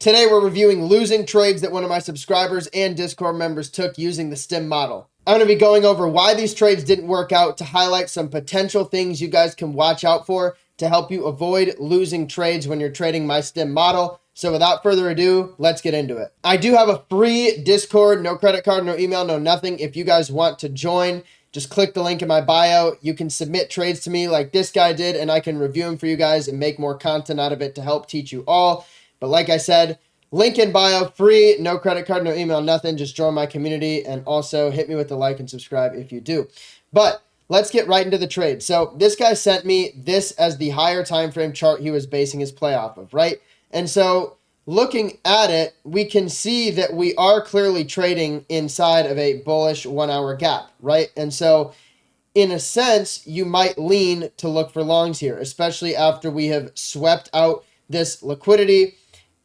Today we're reviewing losing trades that one of my subscribers and Discord members took using the STIM model. I'm going to be going over why these trades didn't work out to highlight some potential things you guys can watch out for to help you avoid losing trades when you're trading my STIM model. So without further ado, let's get into it. I do have a free Discord, no credit card, no email, no nothing. If you guys want to join, just click the link in my bio. You can submit trades to me like this guy did, and I can review them for you guys and make more content out of it to help teach you all. But like I said, link in bio, free, no credit card, no email, nothing. Just join my community and also hit me with the like and subscribe if you do. But let's get right into the trade. So this guy sent me this as the higher time frame chart he was basing his play off of, right? And so looking at it, we can see that we are clearly trading inside of a bullish 1 hour gap, right? And so in a sense, you might lean to look for longs here, especially after we have swept out this liquidity.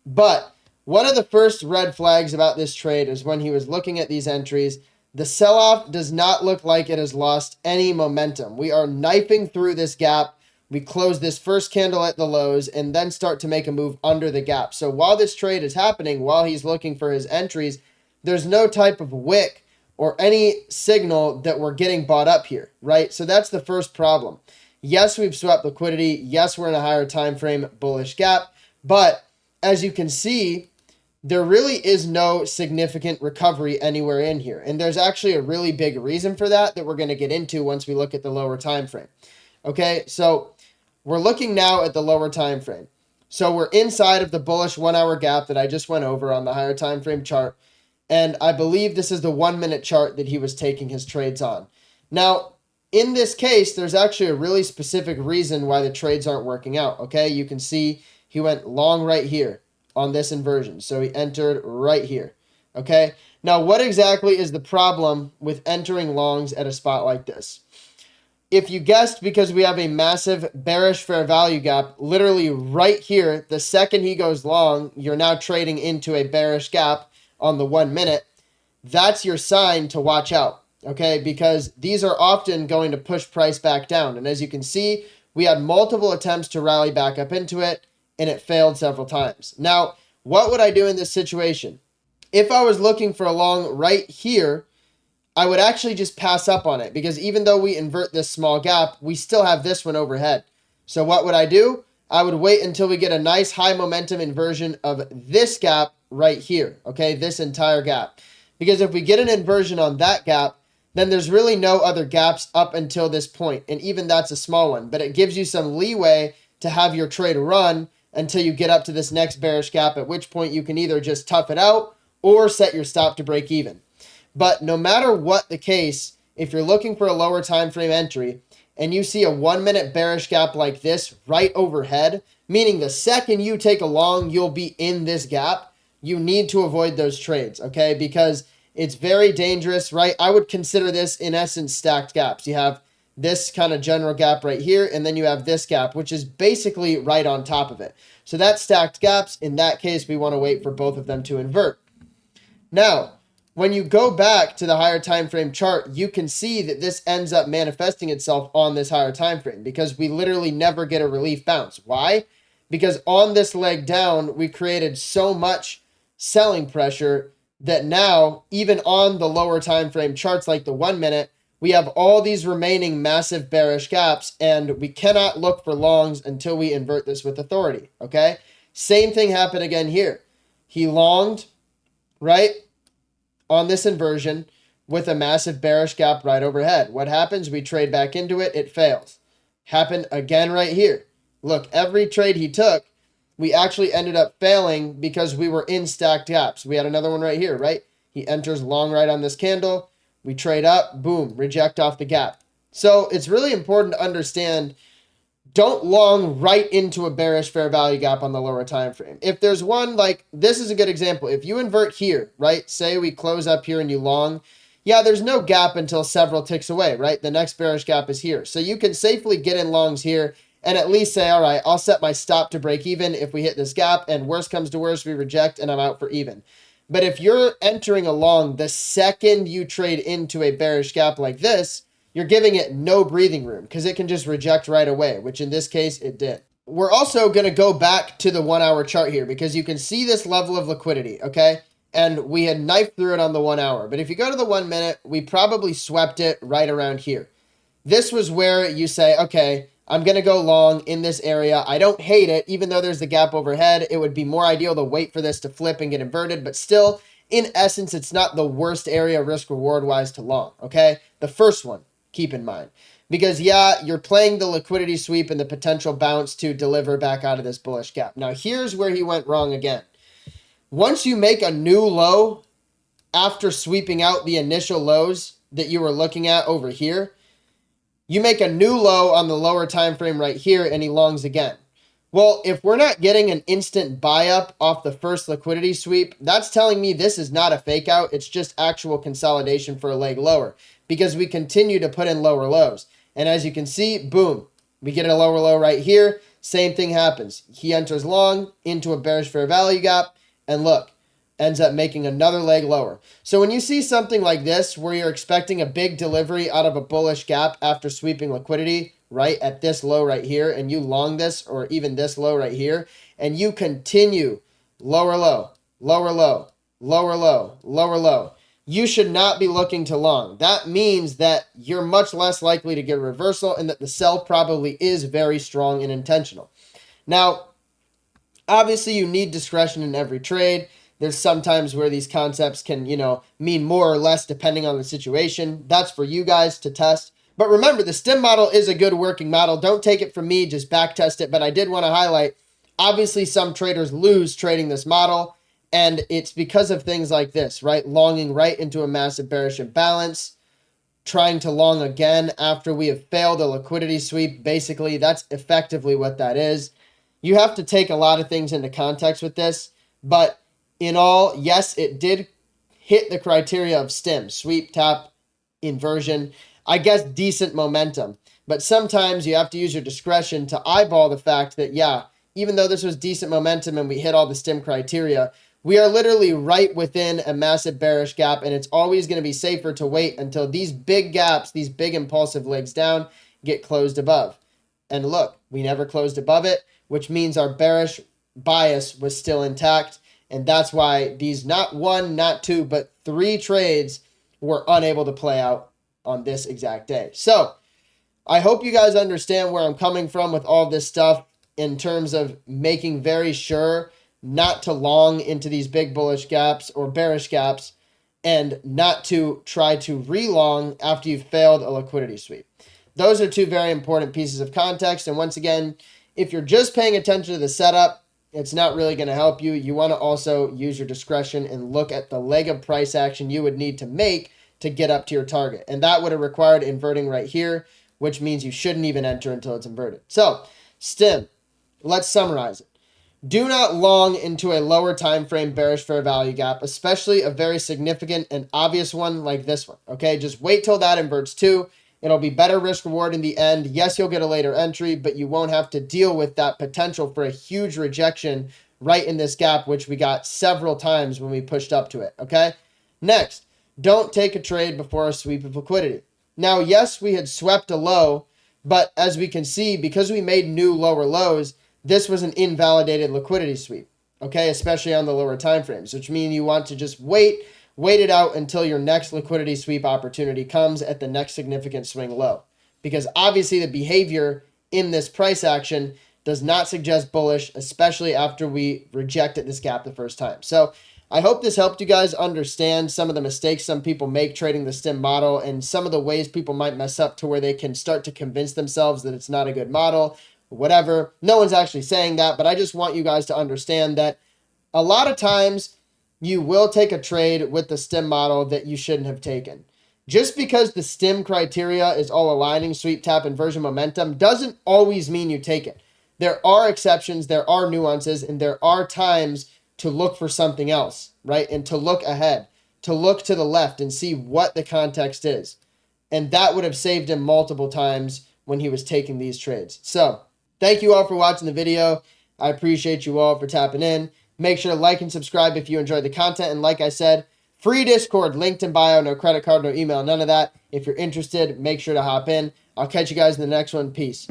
But one of the first red flags about this trade is when he was looking at these entries, the sell-off does not look like it has lost any momentum. We are knifing through this gap. We close this first candle at the lows and then start to make a move under the gap. So while this trade is happening, while he's looking for his entries, there's no type of wick or any signal that we're getting bought up here, right? So that's the first problem. Yes, we've swept liquidity. Yes, we're in a higher time frame bullish gap, but as you can see, there really is no significant recovery anywhere in here. And there's actually a really big reason for that we're going to get into once we look at the lower time frame. Okay, so we're looking now at the lower time frame. So we're inside of the bullish 1 hour gap that I just went over on the higher time frame chart. And I believe this is the 1 minute chart that he was taking his trades on. Now, in this case, there's actually a really specific reason why the trades aren't working out. Okay, you can see he went long right here on this inversion. So he entered right here. Okay. Now, what exactly is the problem with entering longs at a spot like this? If you guessed, because we have a massive bearish fair value gap, literally right here, the second he goes long, you're now trading into a bearish gap on the 1 minute. That's your sign to watch out. Okay. Because these are often going to push price back down. And as you can see, we had multiple attempts to rally back up into it, and it failed several times. Now, what would I do in this situation? If I was looking for a long right here, I would actually just pass up on it, because even though we invert this small gap, we still have this one overhead. So what would I do? I would wait until we get a nice high momentum inversion of this gap right here, okay, this entire gap. Because if we get an inversion on that gap, then there's really no other gaps up until this point, and even that's a small one. But it gives you some leeway to have your trade run until you get up to this next bearish gap, at which point you can either just tough it out or set your stop to break even. But no matter what the case, if you're looking for a lower time frame entry and you see a 1 minute bearish gap like this right overhead, meaning the second you take a long, you'll be in this gap, you need to avoid those trades, okay? Because it's very dangerous, right? I would consider this in essence stacked gaps. You have this kind of general gap right here, and then you have this gap, which is basically right on top of it. So that's stacked gaps. In that case, we want to wait for both of them to invert. Now, when you go back to the higher time frame chart, you can see that this ends up manifesting itself on this higher time frame, because we literally never get a relief bounce. Why? Because on this leg down, we created so much selling pressure that now, even on the lower time frame charts like the 1 minute, we have all these remaining massive bearish gaps, and we cannot look for longs until we invert this with authority, okay? Same thing happened again here. He longed, right, on this inversion with a massive bearish gap right overhead. What happens? We trade back into it. It fails. Happened again right here. Look, every trade he took, we actually ended up failing because we were in stacked gaps. We had another one right here, right? He enters long right on this candle. We trade up, boom, reject off the gap. So it's really important to understand, don't long right into a bearish fair value gap on the lower time frame. If there's one, like this is a good example. If you invert here, right, say we close up here and you long, yeah, there's no gap until several ticks away, right? The next bearish gap is here. So you can safely get in longs here and at least say, all right, I'll set my stop to break even if we hit this gap, and worst comes to worst, we reject and I'm out for even. But if you're entering along the second you trade into a bearish gap like this, you're giving it no breathing room, because it can just reject right away, which in this case it did. we're also going to go back to the 1 hour chart here because you can see this level of liquidity, okay? And we had knifed through it on the 1 hour. But if you go to the 1 minute, we probably swept it right around here. This was where you say, okay, I'm going to go long in this area. I don't hate it. Even though there's the gap overhead, it would be more ideal to wait for this to flip and get inverted. But still, in essence, it's not the worst area risk reward wise to long, okay? The first one, keep in mind. Because yeah, you're playing the liquidity sweep and the potential bounce to deliver back out of this bullish gap. Now here's where he went wrong again. Once you make a new low after sweeping out the initial lows that you were looking at over here, you make a new low on the lower time frame right here and he longs again. Well, if we're not getting an instant buy up off the first liquidity sweep, that's telling me this is not a fake out. It's just actual consolidation for a leg lower because we continue to put in lower lows. And as you can see, boom, we get a lower low right here. Same thing happens. He enters long into a bearish fair value gap and look, ends up making another leg lower. So when you see something like this where you're expecting a big delivery out of a bullish gap after sweeping liquidity right at this low right here, and you long this or even this low right here, and you continue lower low, lower low, lower low, lower low, you should not be looking to long. That means that you're much less likely to get a reversal and that the sell probably is very strong and intentional. Now, obviously you need discretion in every trade. There's sometimes where these concepts can, mean more or less depending on the situation. That's for you guys to test. But remember, the STIM model is a good working model. Don't take it from me, just back test it. But I did want to highlight, obviously some traders lose trading this model. And it's because of things like this, right? Longing right into a massive bearish imbalance, trying to long again after we have failed a liquidity sweep. Basically, that's effectively what that is. You have to take a lot of things into context with this. But in all, yes, it did hit the criteria of STIM, sweep, tap, inversion. I guess decent momentum. But sometimes you have to use your discretion to eyeball the fact that, yeah, even though this was decent momentum and we hit all the STIM criteria, we are literally right within a massive bearish gap, and it's always going to be safer to wait until these big gaps, these big impulsive legs down, get closed above. And look, we never closed above it, which means our bearish bias was still intact. And that's why these not one, not two, but 3 trades were unable to play out on this exact day. So I hope you guys understand where I'm coming from with all this stuff in terms of making very sure not to long into these big bullish gaps or bearish gaps and not to try to re-long after you've failed a liquidity sweep. Those are 2 very important pieces of context. And once again, if you're just paying attention to the setup, it's not really going to help you. You want to also use your discretion and look at the leg of price action you would need to make to get up to your target. And that would have required inverting right here, which means you shouldn't even enter until it's inverted. So, STIM, let's summarize it. Do not long into a lower time frame bearish fair value gap, especially a very significant and obvious one like this one. Okay, just wait till that inverts too. It'll be better risk reward in the end. Yes, you'll get a later entry, but you won't have to deal with that potential for a huge rejection right in this gap, which we got several times when we pushed up to it. Okay, next, don't take a trade before a sweep of liquidity. Now, yes, we had swept a low, but as we can see, because we made new lower lows, this was an invalidated liquidity sweep, okay, especially on the lower time frames, which means you want to just wait it out until your next liquidity sweep opportunity comes at the next significant swing low. Because obviously the behavior in this price action does not suggest bullish, especially after we rejected this gap the first time. So I hope this helped you guys understand some of the mistakes some people make trading the STIM model and some of the ways people might mess up to where they can start to convince themselves that it's not a good model, whatever. No one's actually saying that, but I just want you guys to understand that a lot of times you will take a trade with the STIM model that you shouldn't have taken. Just because the STIM criteria is all aligning sweep, tap, inversion, momentum doesn't always mean you take it. There are exceptions, there are nuances, and there are times to look for something else, right? And to look ahead, to look to the left and see what the context is. And that would have saved him multiple times when he was taking these trades. So thank you all for watching the video. I appreciate you all for tapping in. Make sure to like and subscribe if you enjoyed the content. And like I said, free Discord, linked in bio, no credit card, no email, none of that. If you're interested, make sure to hop in. I'll catch you guys in the next one. Peace.